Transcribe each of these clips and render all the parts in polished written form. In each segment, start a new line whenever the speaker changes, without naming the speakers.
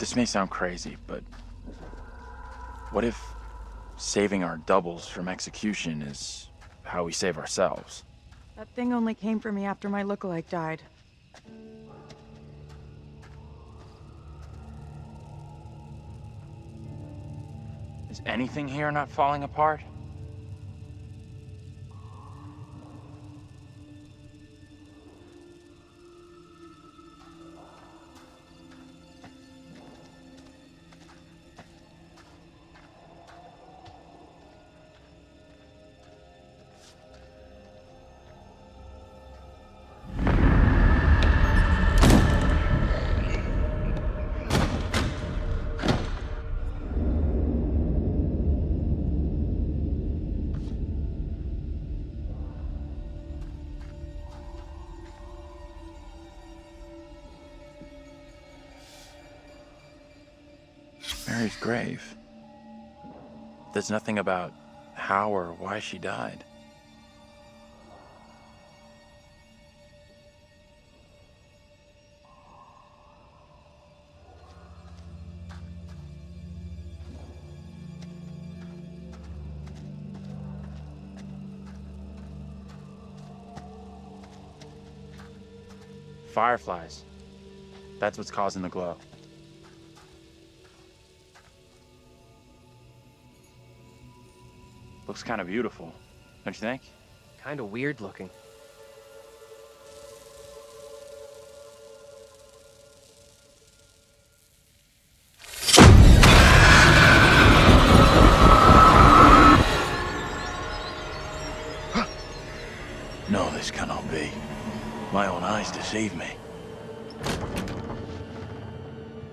This may sound crazy, but what if saving our doubles from execution is how we save ourselves?
That thing only came for me after my lookalike died.
Is anything here not falling apart? Mary's grave. There's nothing about how or why she died. Fireflies. That's what's causing the glow. Looks kind of beautiful, don't you think?
Kinda weird looking.
No, this cannot be. My own eyes deceive me.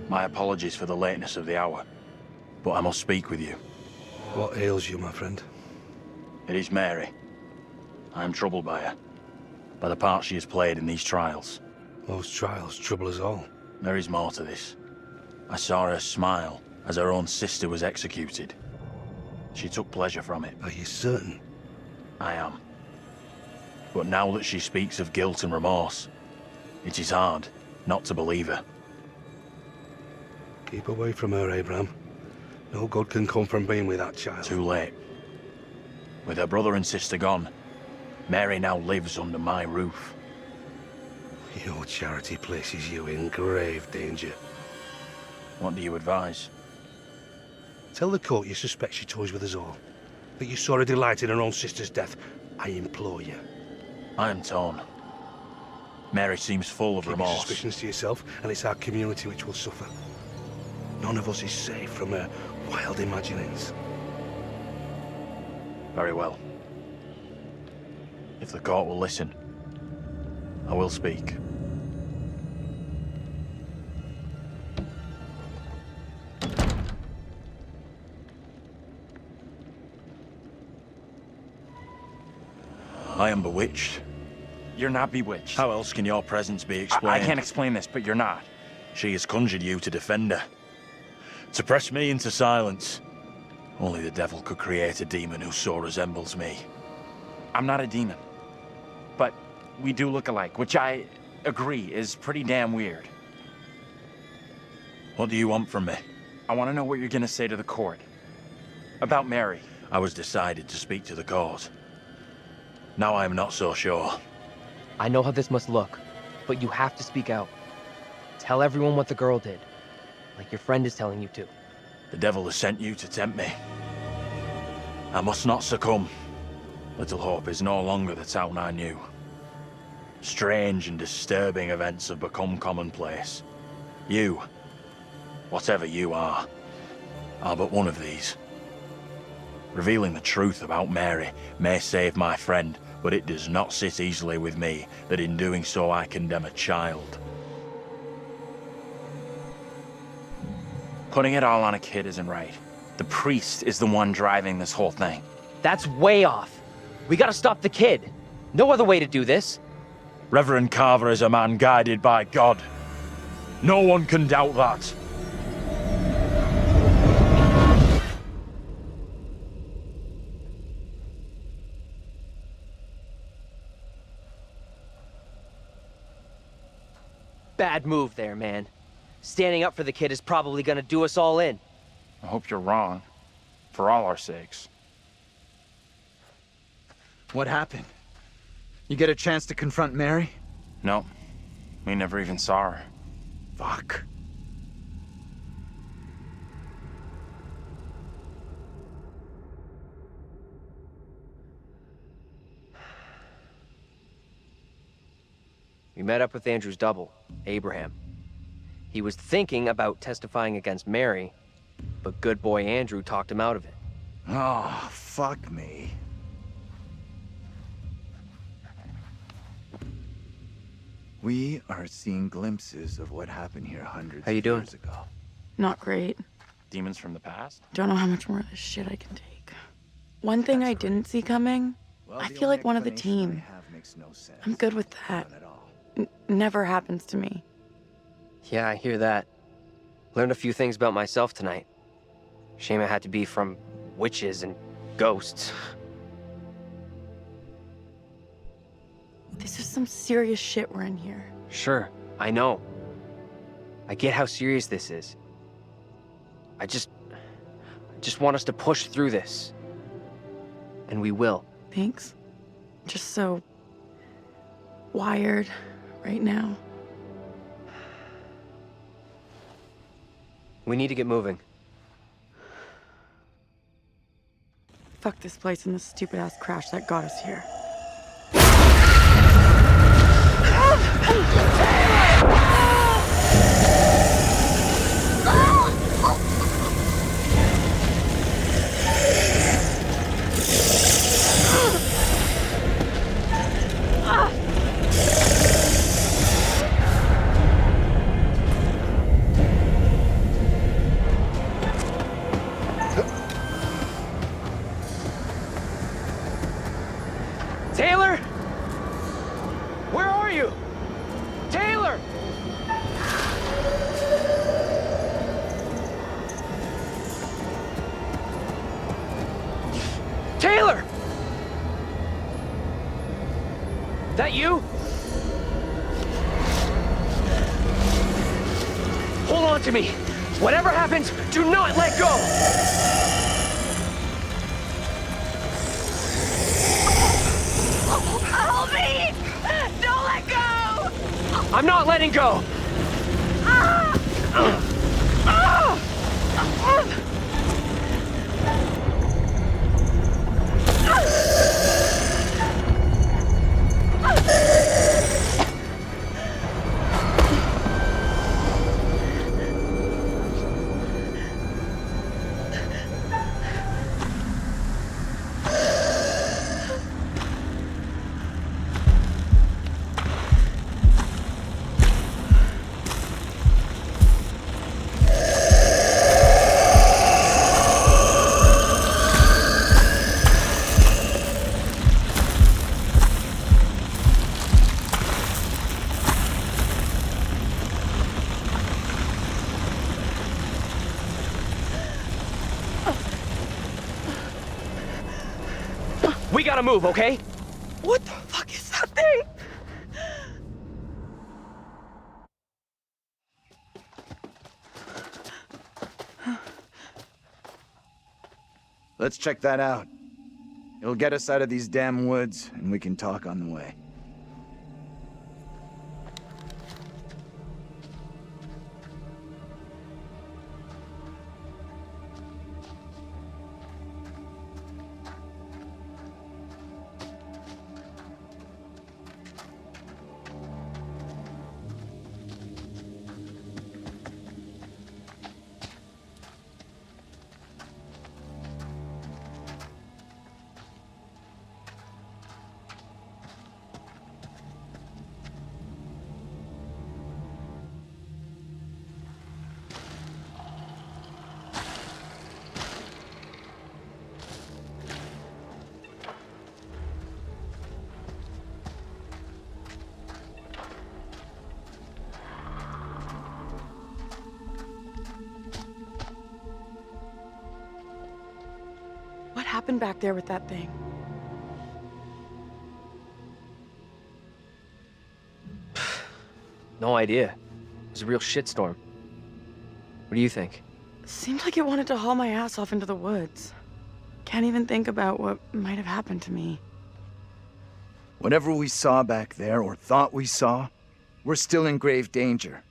My apologies for the lateness of the hour, but I must speak with you.
What ails you, my friend?
It is Mary. I am troubled by her, by the part she has played in these trials.
Those trials trouble us all.
There is more to this. I saw her smile as her own sister was executed. She took pleasure from it.
Are you certain?
I am. But now that she speaks of guilt and remorse, it is hard not to believe her.
Keep away from her, Abraham. No good can come from being with that child.
Too late. With her brother and sister gone, Mary now lives under my roof.
Your charity places you in grave danger.
What do you advise?
Tell the court you suspect she toys with us all. That you saw her delight in her own sister's death. I implore you.
I am torn. Mary seems full of
Keep your
remorse.
suspicions to yourself, and it's our community which will suffer. None of us is safe from her wild imaginings.
Very well. If the court will listen, I will speak. I am bewitched.
You're not bewitched.
How else can your presence be explained?
I can't explain this, but you're not.
She has conjured you to defend her. To press me into silence. Only the devil could create a demon who so resembles me.
I'm not a demon. But we do look alike, which I agree is pretty damn weird.
What do you want from me?
I want to know what you're gonna say to the court. About Mary.
I was decided to speak to the court. Now I am not so sure.
I know how this must look, but you have to speak out. Tell everyone what the girl did, like your friend is telling you to.
The devil has sent you to tempt me. I must not succumb. Little Hope is no longer the town I knew. Strange and disturbing events have become commonplace. You, whatever you are but one of these. Revealing the truth about Mary may save my friend, but it does not sit easily with me that in doing so I condemn a child.
Putting it all on a kid isn't right. The priest is the one driving this whole thing.
That's way off. We gotta stop the kid. No other way to do this.
Reverend Carver is a man guided by God. No one can doubt that.
Bad move there, man. Standing up for the kid is probably gonna do us all in.
I hope you're wrong. For all our sakes.
What happened? You get a chance to confront Mary?
No. We never even saw her.
Fuck.
We met up with Andrew's double, Abraham. He was thinking about testifying against Mary, but good boy Andrew talked him out of it.
Oh, fuck me. We are seeing glimpses of what happened here hundreds
How you
of
doing?
years ago.
Not great.
Demons from the past?
Don't know how much more of this shit I can take. One thing I didn't see coming,
Well,
I
the
feel
only
like one of the
explanation I
team.
have makes no sense.
I'm good with that.
None at all.
Never happens to me.
Yeah, I hear that. Learned a few things about myself tonight. Shame it had to be from witches and ghosts.
This is some serious shit we're in here.
Sure, I know. I get how serious this is. I just want us to push through this. And we will.
Thanks. Just so wired right now.
We need to get moving.
Fuck this place and the stupid ass crash that got us here.
Taylor? Where are you? Taylor! Taylor! That you? Hold on to me. Whatever happens, do not let go!
Help me! Don't let go!
I'm not letting go! We gotta move, okay?
What the fuck is that thing?
Let's check that out. It'll get us out of these damn woods, and we can talk on the way.
What happened back there with that thing?
No idea. It was a real shitstorm. What do you think?
Seemed like it wanted to haul my ass off into the woods. Can't even think about what might have happened to me.
Whatever we saw back there, or thought we saw, we're still in grave danger.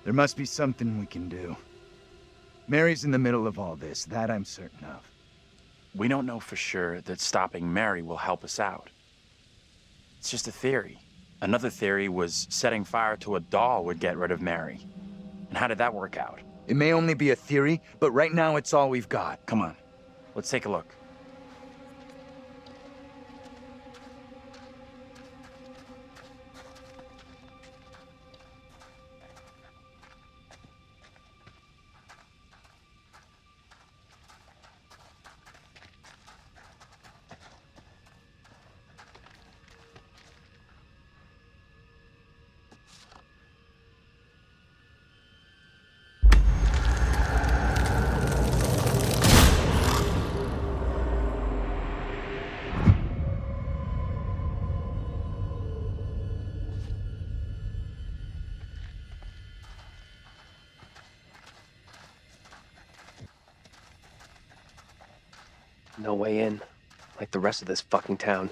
There must be something we can do. Mary's in the middle of all this, that I'm certain of.
We don't know for sure that stopping Mary will help us out. It's just a theory. Another theory was setting fire to a doll would get rid of Mary. And how did that work out?
It may only be a theory, but right now it's all we've got.
Come on, let's take a look.
No way in, like the rest of this fucking town.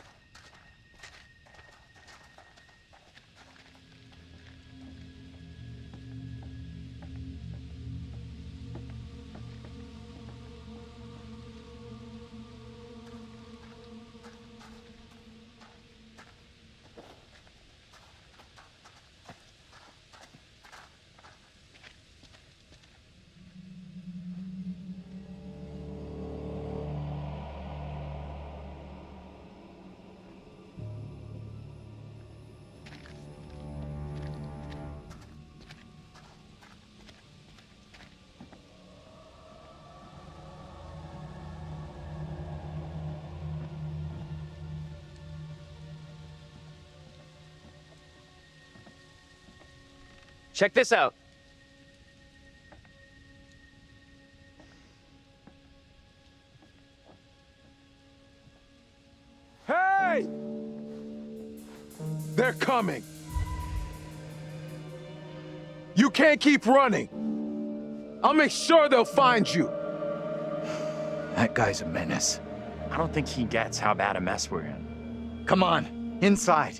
Check this out.
Hey! They're coming. You can't keep running. I'll make sure they'll find you.
That guy's a menace.
I don't think he gets how bad a mess we're in.
Come on, inside.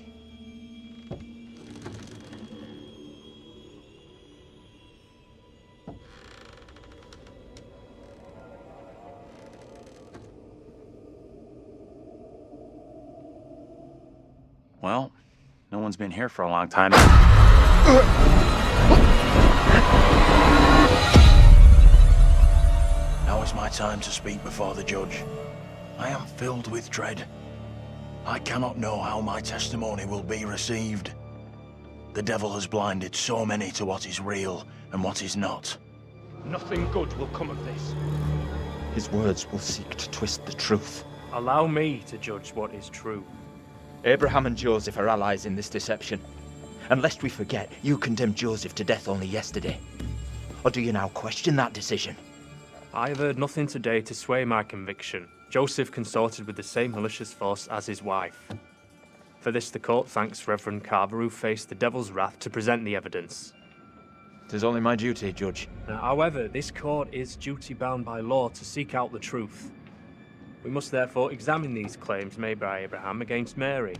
Well, no one's been here for a long time.
Now is my time to speak before the judge. I am filled with dread. I cannot know how my testimony will be received. The devil has blinded so many to what is real and what is not.
Nothing good will come of this.
His words will seek to twist the truth.
Allow me to judge what is true.
Abraham and Joseph are allies in this deception. And lest we forget, you condemned Joseph to death only yesterday. Or do you now question that decision?
I have heard nothing today to sway my conviction. Joseph consorted with the same malicious force as his wife. For this the court thanks Reverend Carver, who faced the devil's wrath to present the evidence.
'Tis only my duty, Judge.
Now, however, this court is duty-bound by law to seek out the truth. We must therefore examine these claims made by Abraham against Mary.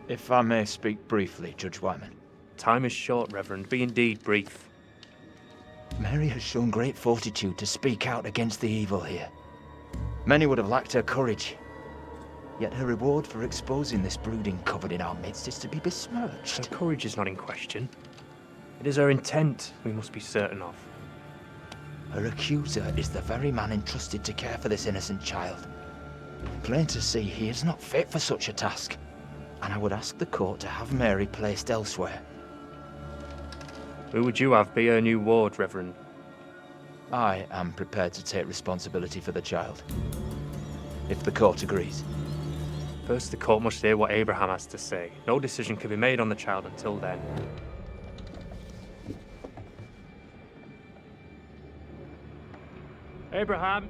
If I may speak briefly, Judge Wyman.
Time is short, Reverend. Be indeed brief.
Mary has shown great fortitude to speak out against the evil here. Many would have lacked her courage. Yet her reward for exposing this brooding coven in our midst is to be
Her
besmirched.
courage is not in question. It is her intent we must be certain of.
Her accuser is the very man entrusted to care for this innocent child. Plain to see, he is not fit for such a task. And I would ask the court to have Mary placed elsewhere.
Who would you have be her new ward, Reverend?
I am prepared to take responsibility for the child. If the court agrees.
First, the court must hear what Abraham has to say. No decision can be made on the child until then. Abraham!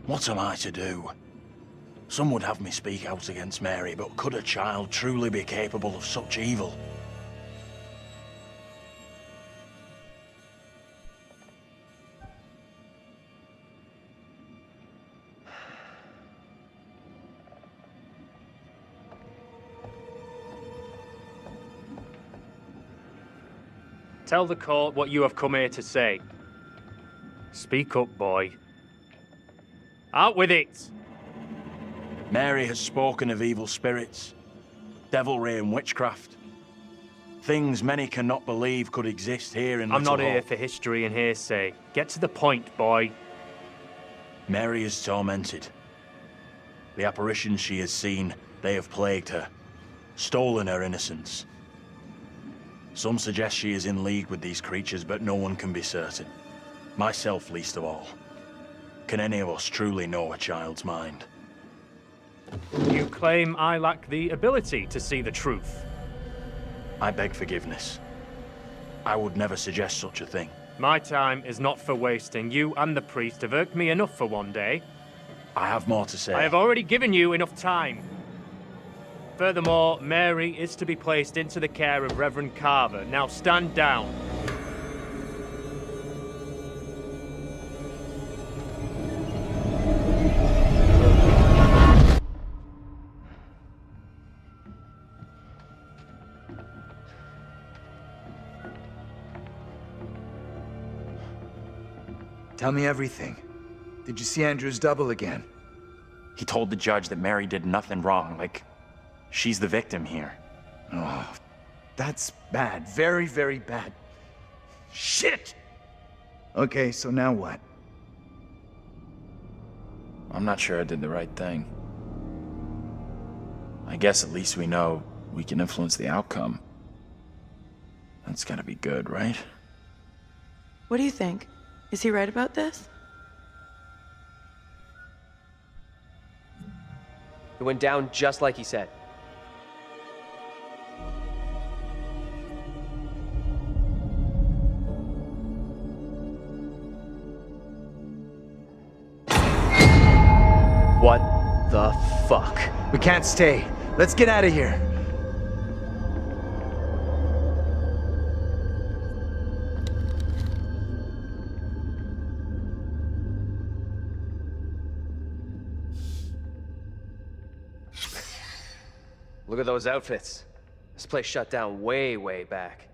What am I to do? Some would have me speak out against Mary, but could a child truly be capable of such evil?
Tell the court what you have come here to say. Speak up, boy. Out with it!
Mary has spoken of evil spirits, devilry and witchcraft. Things many cannot believe could exist here in
I'm
Little
not here
Hope.
for history and hearsay. Get to the point, boy.
Mary is tormented. The apparitions she has seen, they have plagued her, stolen her innocence. Some suggest she is in league with these creatures, but no one can be certain. Myself least of all. Can any of us truly know a child's mind?
You claim I lack the ability to see the truth.
I beg forgiveness. I would never suggest such a thing.
My time is not for wasting. You and the priest have irked me enough for one day.
I have more to say.
I have already given you enough time. Furthermore, Mary is to be placed into the care of Reverend Carver. Now stand down.
Tell me everything. Did you see Andrew's double again?
He told the judge that Mary did nothing wrong, like she's the victim here.
Oh, that's bad. Very, very bad. Shit! Okay, so now what?
I'm not sure I did the right thing. I guess at least we know we can influence the outcome. That's gotta be good, right?
What do you think? Is he right about this?
It went down just like he said. What the fuck?
We can't stay. Let's get out of here.
Look at those outfits. This place shut down way, way back.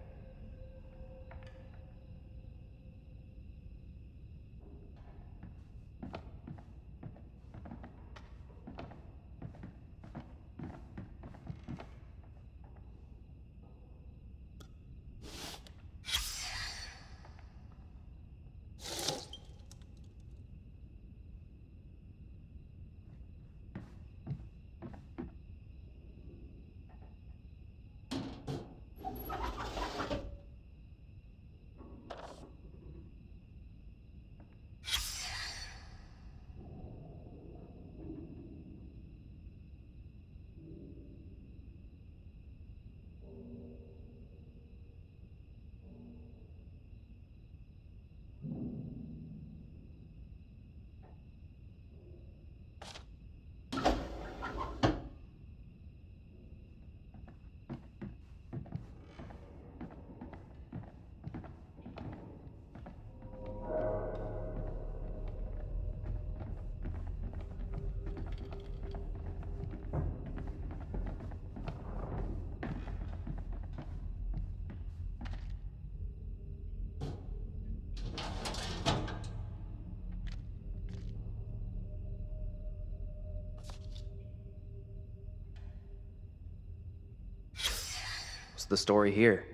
What's the story here?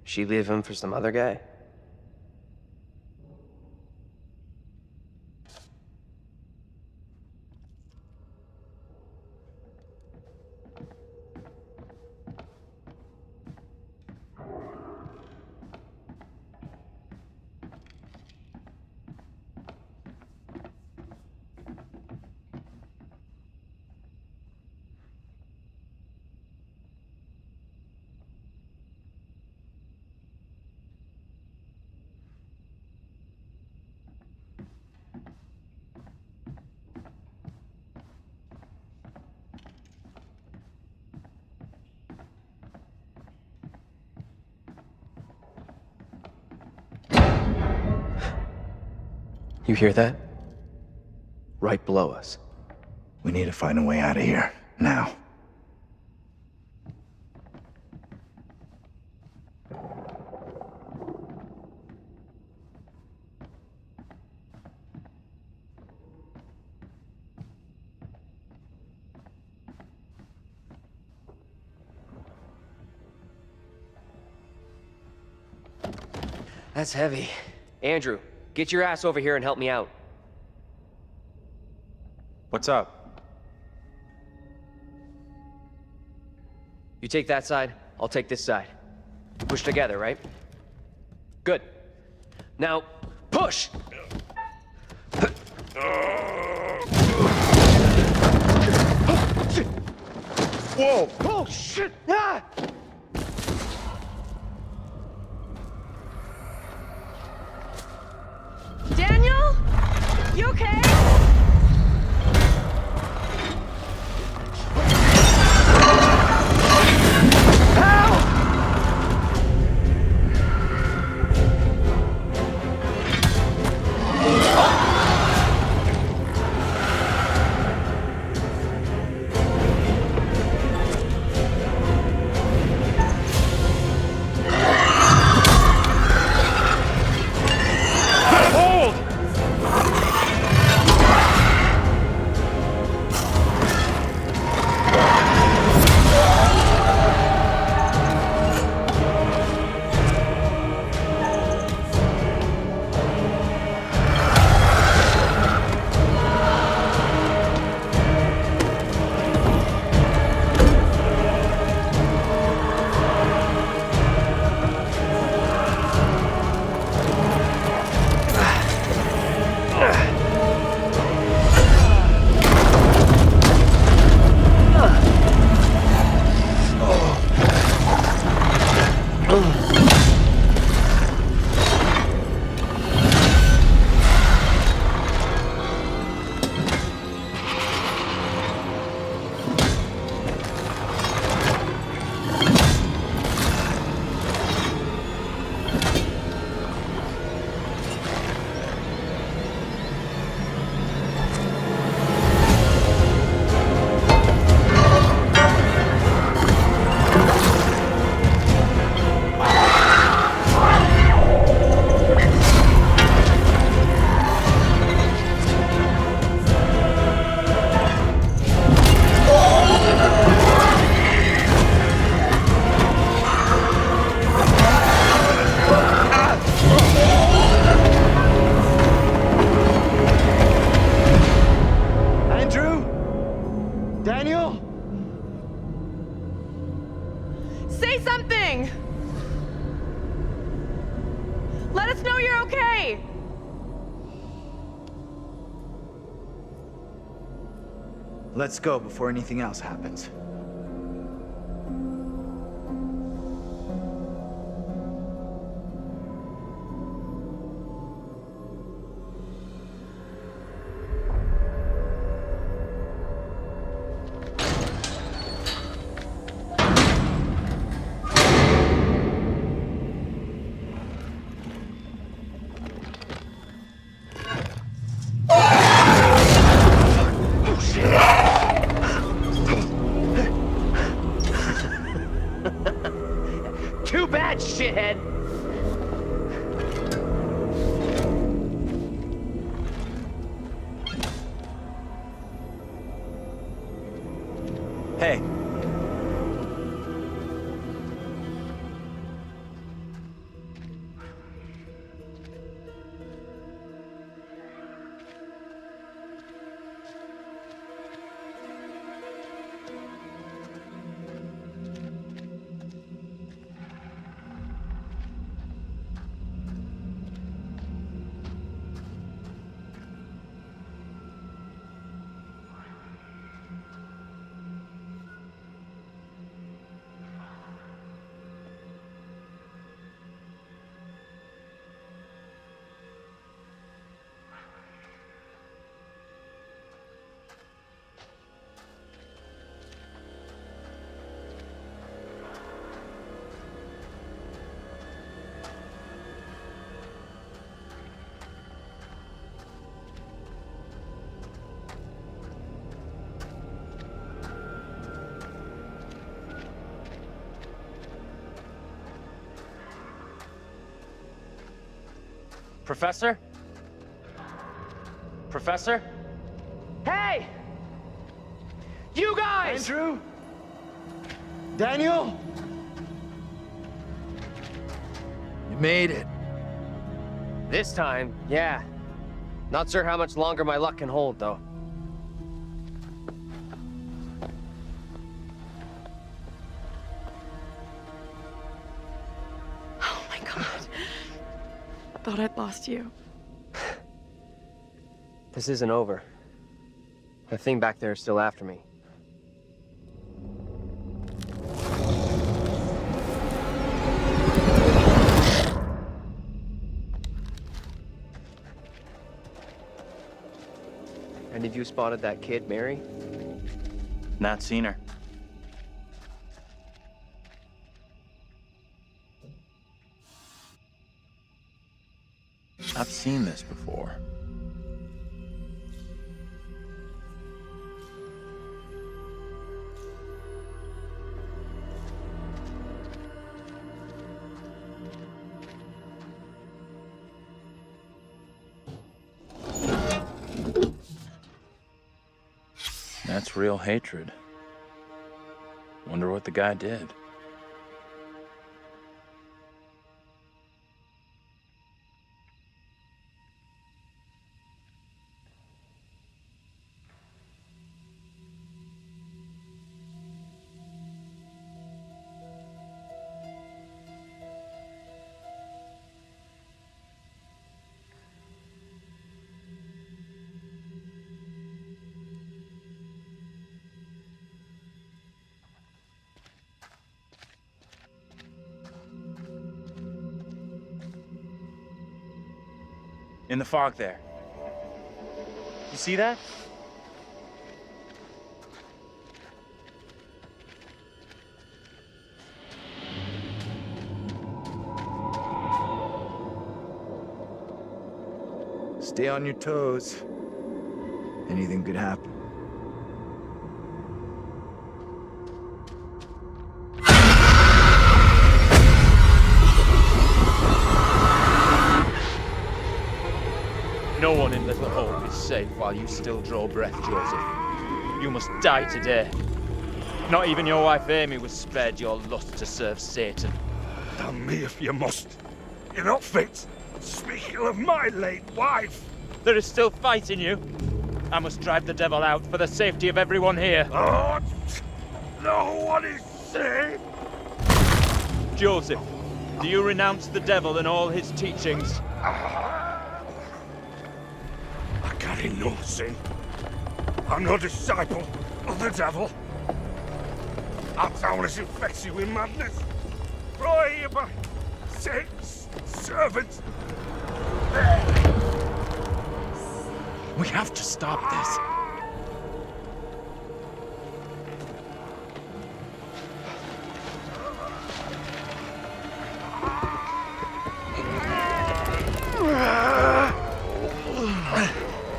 She leave him for some other guy? You hear that? Right below us.
We need to find a way out of here, now.
That's heavy. Andrew, get your ass over here and help me out.
What's up?
You take that side, I'll take this side. Push together, right? Good. Now, push!
Whoa!
Oh, shit! Ah!
Daniel? You okay? Say something! Let us know you're okay!
Let's go before anything else happens.
Too bad, shithead!
Hey. Professor? Professor?
Hey! You guys!
Andrew? Daniel? You made it.
This time, yeah. Not sure how much longer my luck can hold, though.
Oh my god. Thought I'd lost you.
This isn't over. The thing back there is still after me. Any of you spotted that kid, Mary?
Not seen her. I've seen this before. That's real hatred. Wonder what the guy did. In the fog there. You see that?
Stay on your toes. Anything could happen.
No one in Little Hope is safe while you still draw breath, Joseph. You must die today. Not even your wife Amy was spared your lust to serve Satan.
Damn me if you must. You're not fit. Speaking of my late wife.
There is still fight in you. I must drive the devil out for the safety of everyone here.
Oh, no one is safe.
Joseph, do you renounce the devil and all his teachings?
I carry no sin. I'm no disciple of the devil. Our town is infected with madness. Brought here by Satan's servants.
We have to stop this.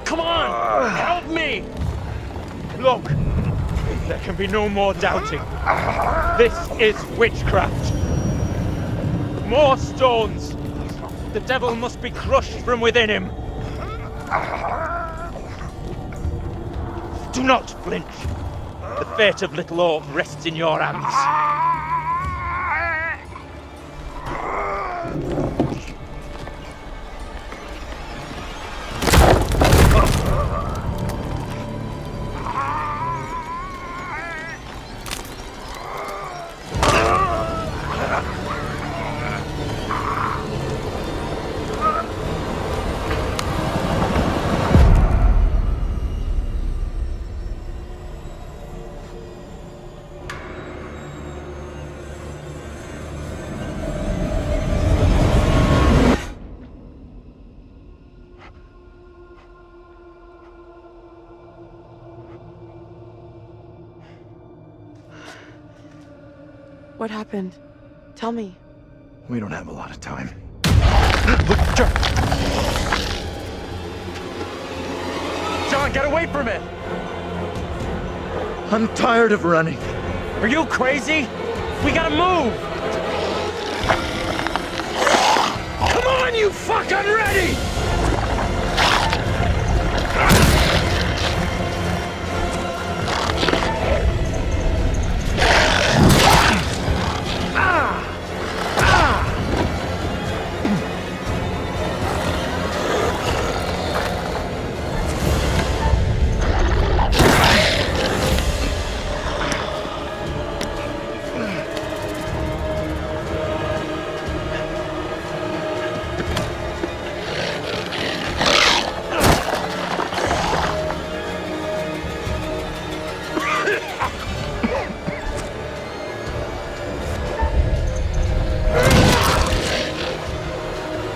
Come on! Help me! Look, there can be no more doubting. This is witchcraft. More stones. The devil must be crushed from within him. Do not flinch. The fate of Little Hope rests in your hands.
What happened? Tell me.
We don't have a lot of time.
John, get away from it!
I'm tired of running.
Are you crazy? We gotta move!
Come on, you
fucking ready!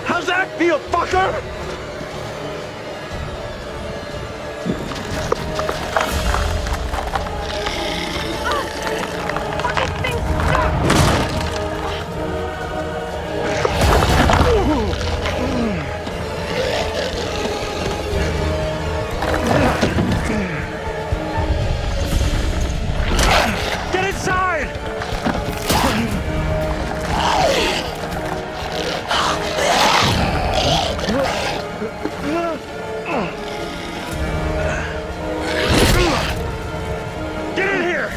How's that feel, fucker?
Get inside! Get in here!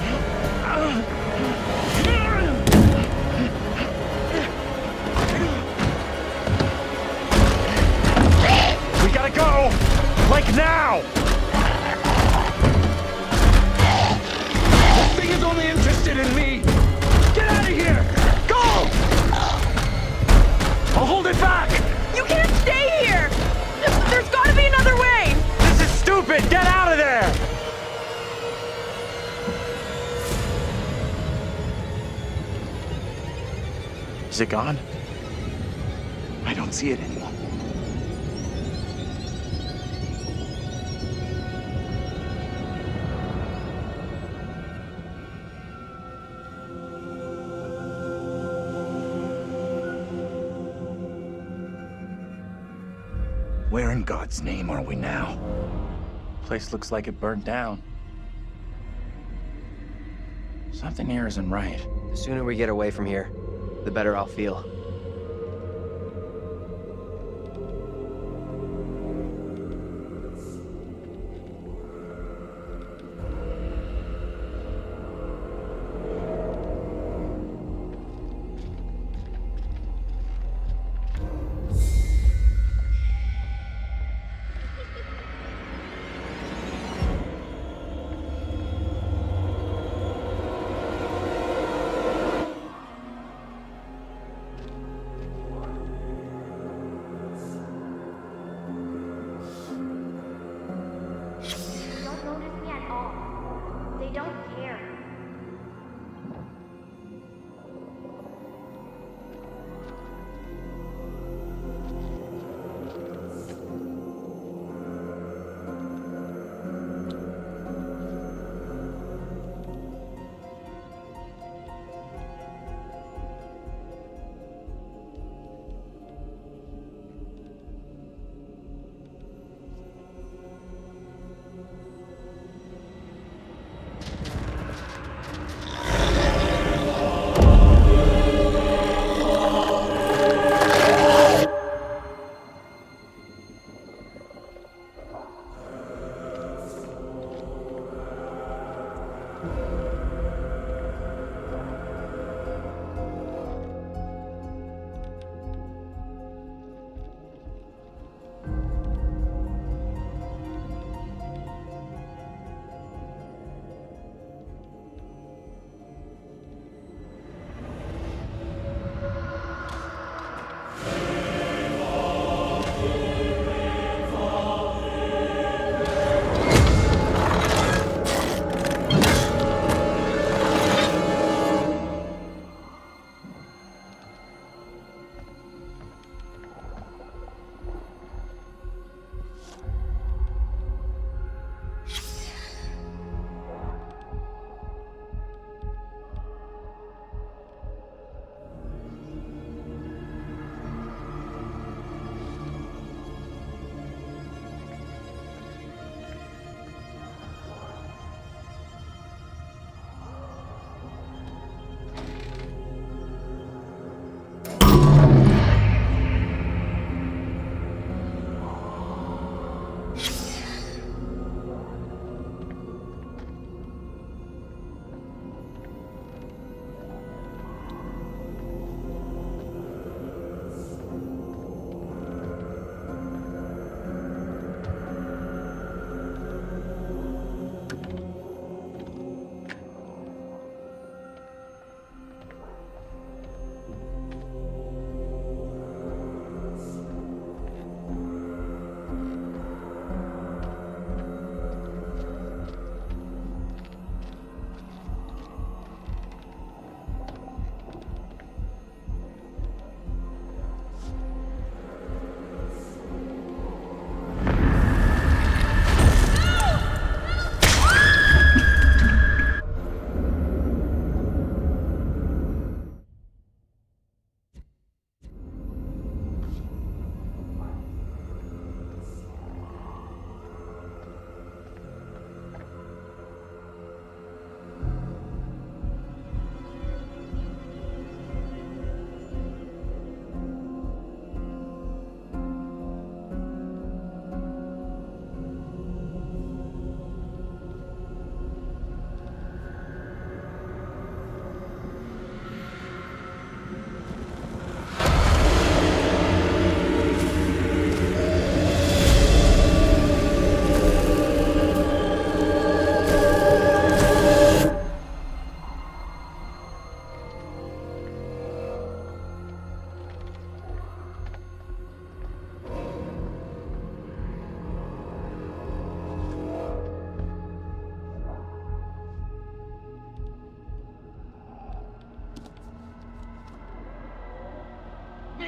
We gotta go! Like now!
This thing is only interested in me.
Get out of here! Go! I'll hold it back!
You can't stay here! There's gotta be another way!
This is stupid! Get out of there!
Is it gone?
I don't see it anymore. Where in God's name are we now?
Place looks like it burnt down. Something here isn't right.
The sooner we get away from here, the better I'll feel.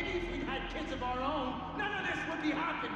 Maybe if we'd had kids of our own, none of this would be happening.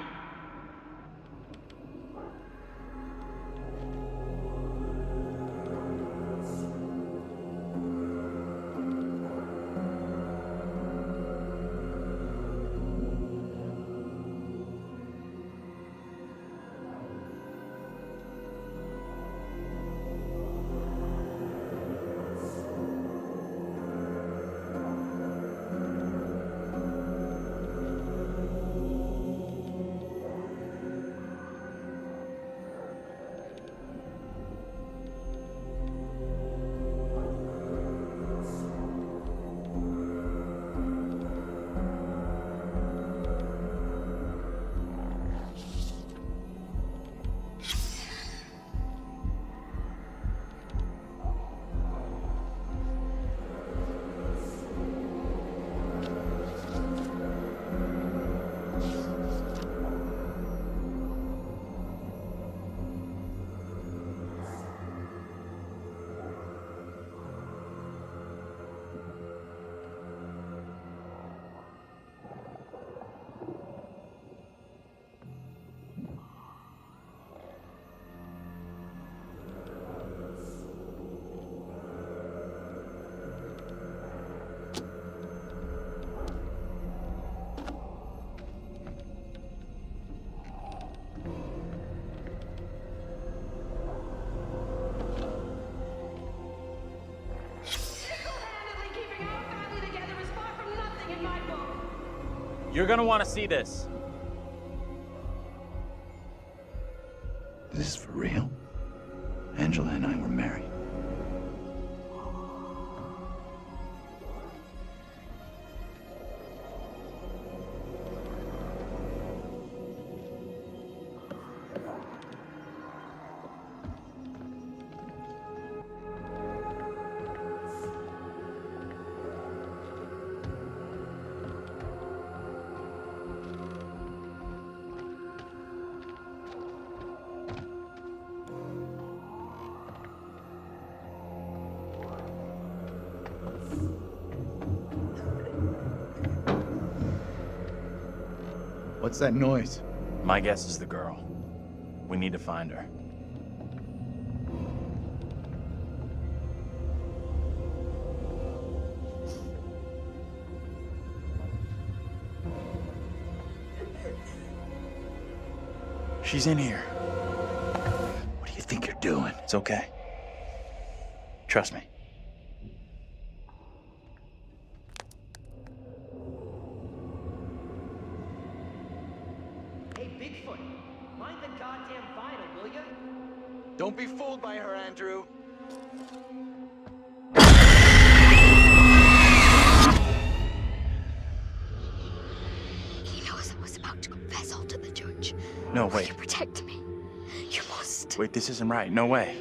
You're gonna want to see this.
This is for real? Angela and I were married. What's that noise?
My guess is the girl. We need to find her. She's in here.
What do you think you're doing?
It's okay. Trust me.
Hey, Bigfoot, mind the goddamn vinyl, will ya?
Don't be fooled by her, Andrew.
He knows I was about to confess all to the judge.
No,
Will
wait.
you protect me? You must.
Wait, this isn't right. No way.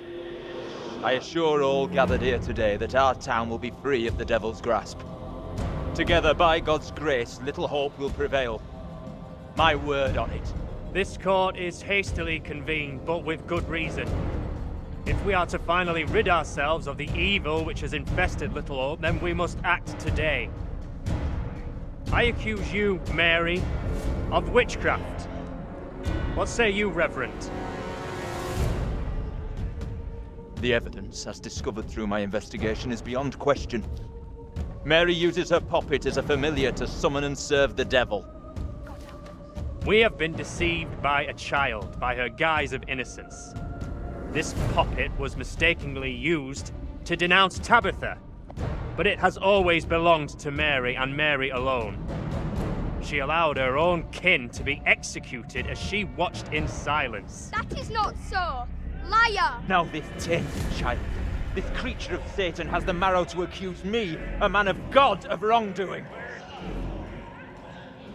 I assure all gathered here today that our town will be free of the devil's grasp. Together, by God's grace, little hope will prevail. My word on it.
This court is hastily convened, but with good reason. If we are to finally rid ourselves of the evil which has infested Little Hope, then we must act today. I accuse you, Mary, of witchcraft. What say you, Reverend?
The evidence, as discovered through my investigation, is beyond question. Mary uses her puppet as a familiar to summon and serve the devil.
We have been deceived by a child, by her guise of innocence. This puppet was mistakenly used to denounce Tabitha, but it has always belonged to Mary and Mary alone. She allowed her own kin to be executed as she watched in silence.
That is not so. Liar!
Now this tainted child, this creature of Satan, has the marrow to accuse me, a man of God, of wrongdoing.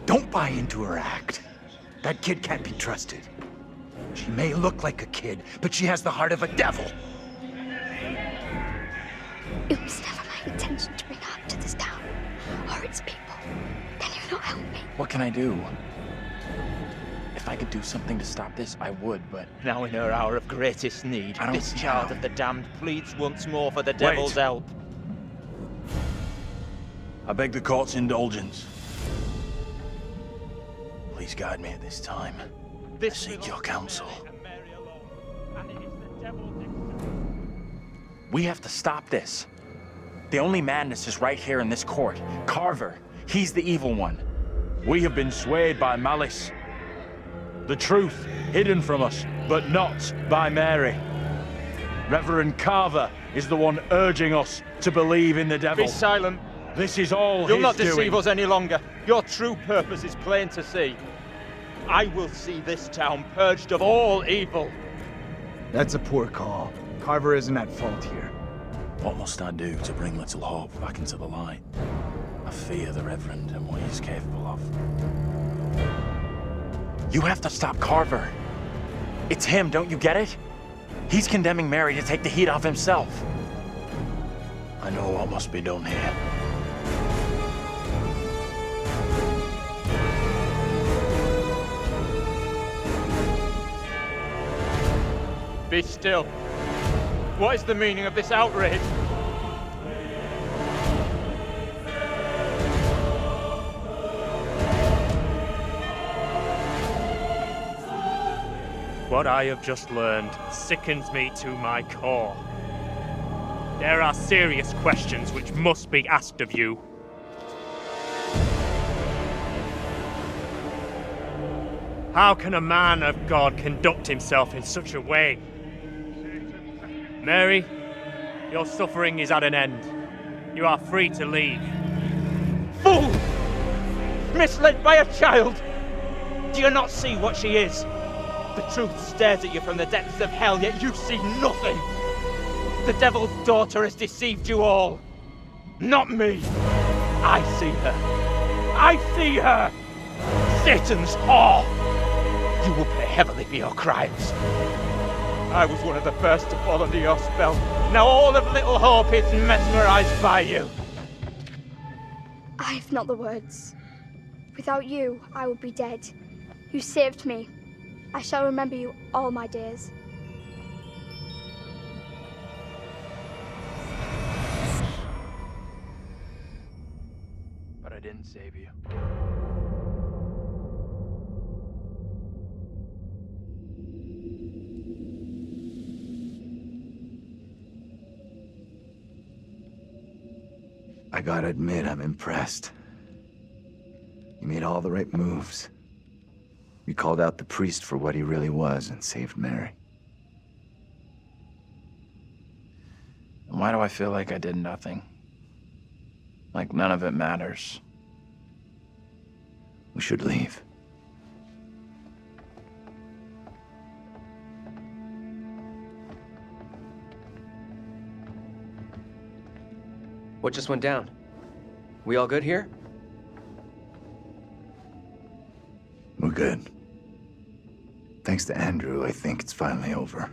Don't buy into her act. That kid can't be trusted. She may look like a kid, but she has the heart of a devil.
It was never my intention to bring harm to this town or its people. Can you not help me?
What can I do? If I could do something to stop this, I would, but...
Now in her hour of greatest need,
I don't
this
see
child
how.
of the damned pleads once more for the devil's help.
I beg the court's indulgence. Please guide me at this time. I seek your counsel.
We have to stop this. The only madness is right here in this court. Carver, he's the evil one.
We have been swayed by malice. The truth hidden from us, but not by Mary. Reverend Carver is the one urging us to believe in the devil.
Be silent.
This is all
You'll
his
not deceive
doing.
us any longer. Your true purpose is plain to see. I will see this town purged of all evil.
That's a poor call. Carver isn't at fault here.
What must I do to bring Little Hope back into the light? I fear the Reverend and what he's capable of.
You have to stop Carver. It's him, don't you get it? He's condemning Mary to take the heat off himself.
I know what must be done here.
Be still. What is the meaning of this outrage?
What I have just learned sickens me to my core. There are serious questions which must be asked of you. How can a man of God conduct himself in such a way? Mary, your suffering is at an end. You are free to leave.
Fool! Misled by a child! Do you not see what she is? The truth stares at you from the depths of hell, yet you see nothing! The devil's daughter has deceived you all! Not me! I see her! I see her! Satan's whore! You will pay heavily for your crimes. I was one of the first to fall under your spell. Now all of Little Hope is mesmerized by you.
I have not the words. Without you, I would be dead. You saved me. I shall remember you all my days.
But I didn't save you.
I gotta admit, I'm impressed. You made all the right moves. You called out the priest for what he really was and saved Mary.
And why do I feel like I did nothing? Like none of it matters?
We should leave.
What just went down? We all good here?
We're good. Thanks to Andrew, I think it's finally over.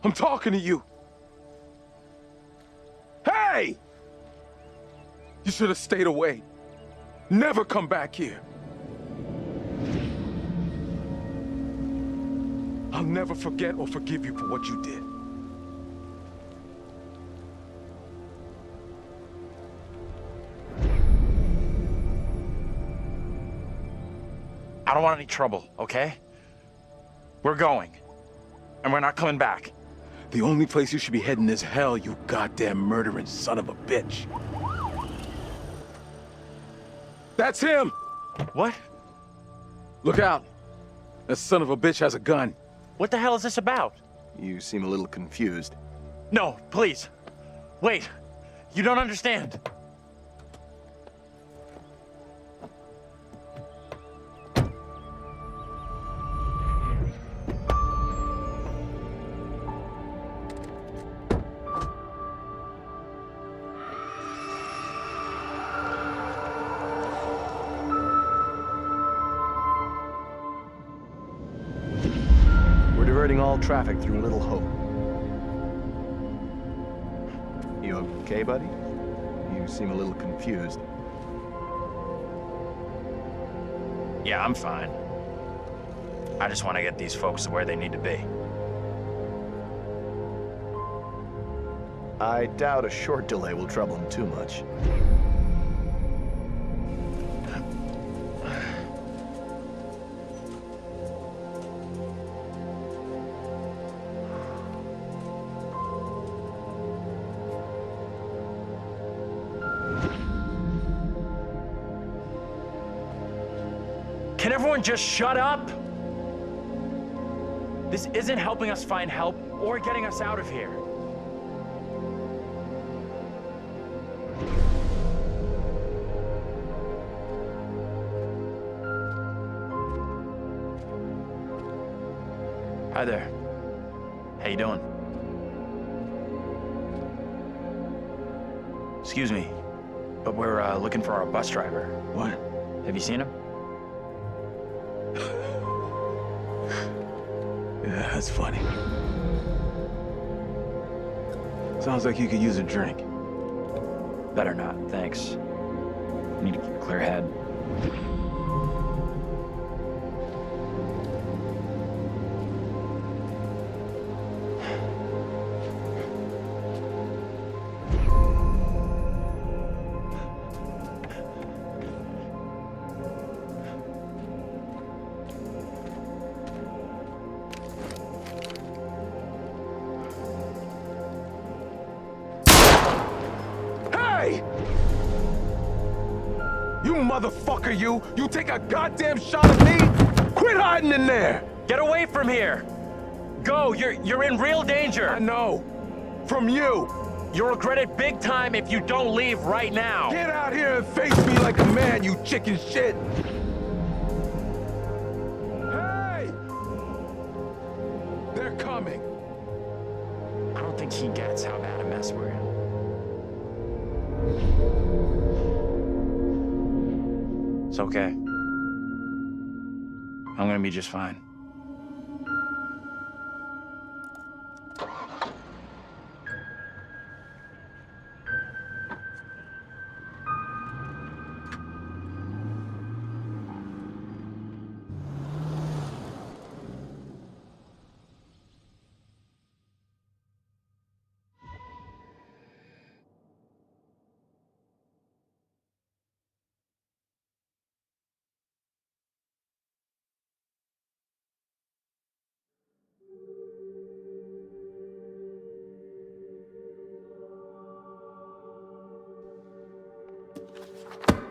I'm talking to you. Hey! You should have stayed away. Never come back here. I'll never forget or forgive you for what you did.
I don't want any trouble, okay? We're going. And we're not coming back.
The only place you should be heading is hell, you goddamn murdering son of a bitch. That's him!
What?
Look out. That son of a bitch has a gun.
What the hell is this about?
You seem a little confused.
No, please. Wait. You don't understand.
Diverting all traffic through Little Hope. You okay, buddy? You seem a little confused.
Yeah, I'm fine. I just want to get these folks to where they need to be.
I doubt a short delay will trouble him too much.
Can everyone just shut up? This isn't helping us find help or getting us out of here. Hi there. How you doing? Excuse me, but we're looking for our bus driver.
What?
Have you seen him?
Yeah, that's funny. Sounds like you could use a drink.
Better not, thanks. Need to keep a clear head.
You motherfucker, you! You take a goddamn shot at me? Quit hiding in there!
Get away from here! Go, you're in real danger!
I know. From you!
You'll regret it big time if you don't leave right now!
Get out here and face me like a man, you chicken shit! Hey! They're coming!
I don't think he gets how bad a mess we're in. It's okay. I'm gonna be just fine.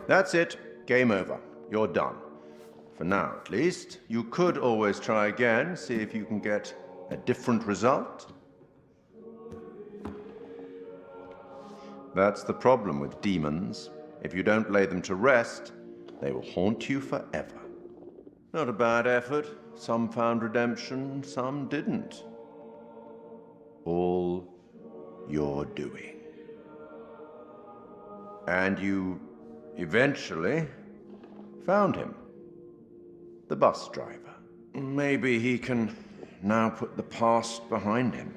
That's it. Game over. You're done. For now, at least. You could always try again, see if you can get a different result. That's the problem with demons. If you don't lay them to rest, they will haunt you forever. Not a bad effort. Some found redemption, some didn't. All your doing. And you eventually found him. The bus driver. Maybe he can now put the past behind him.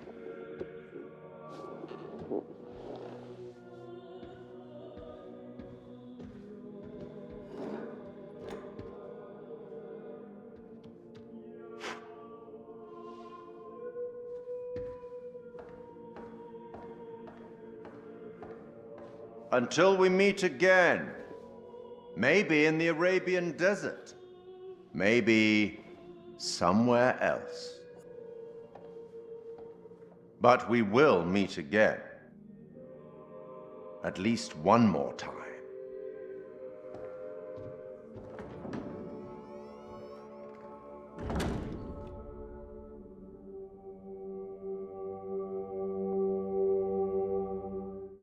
until we meet again. Maybe in the Arabian desert. Maybe somewhere else. But we will meet again. At least one more time.